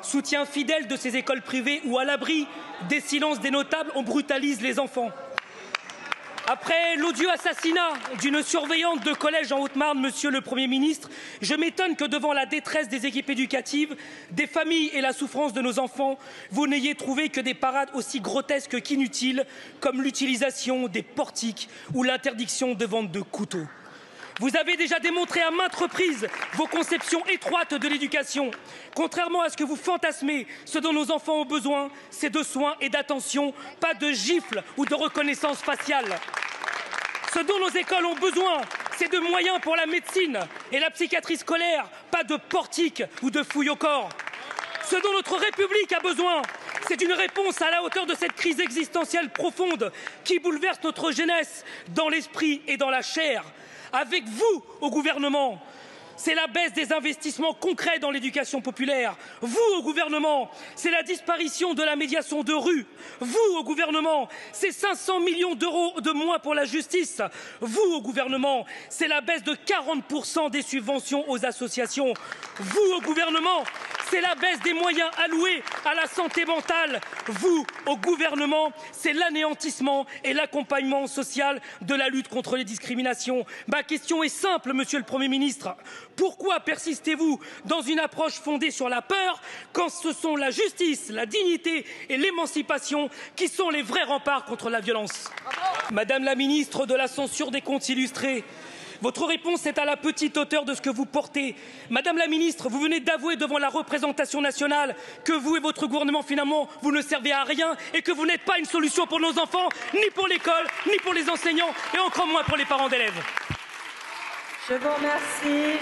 soutien fidèle de ces écoles privées où, à l'abri des silences des notables, on brutalise les enfants. Après l'odieux assassinat d'une surveillante de collège en Haute-Marne, Monsieur le Premier ministre, je m'étonne que devant la détresse des équipes éducatives, des familles et la souffrance de nos enfants, vous n'ayez trouvé que des parades aussi grotesques qu'inutiles, comme l'utilisation des portiques ou l'interdiction de vente de couteaux. Vous avez déjà démontré à maintes reprises vos conceptions étroites de l'éducation. Contrairement à ce que vous fantasmez, ce dont nos enfants ont besoin, c'est de soins et d'attention, pas de gifles ou de reconnaissance faciale. Ce dont nos écoles ont besoin, c'est de moyens pour la médecine et la psychiatrie scolaire, pas de portiques ou de fouilles au corps. Ce dont notre République a besoin, c'est une réponse à la hauteur de cette crise existentielle profonde qui bouleverse notre jeunesse dans l'esprit et dans la chair. Avec vous au gouvernement, c'est la baisse des investissements concrets dans l'éducation populaire. Vous au gouvernement, c'est la disparition de la médiation de rue. Vous au gouvernement, c'est 500 millions d'euros de moins pour la justice. Vous au gouvernement, c'est la baisse de 40% des subventions aux associations. Vous au gouvernement, c'est la baisse des moyens alloués à la santé mentale. Vous, au gouvernement, c'est l'anéantissement et l'accompagnement social de la lutte contre les discriminations. Ma question est simple, Monsieur le Premier ministre. Pourquoi persistez-vous dans une approche fondée sur la peur quand ce sont la justice, la dignité et l'émancipation qui sont les vrais remparts contre la violence? Madame la ministre de la censure des comptes illustrés, votre réponse est à la petite hauteur de ce que vous portez. Madame la ministre, vous venez d'avouer devant la représentation nationale que vous et votre gouvernement, finalement, vous ne servez à rien et que vous n'êtes pas une solution pour nos enfants, ni pour l'école, ni pour les enseignants et encore moins pour les parents d'élèves. Je vous remercie.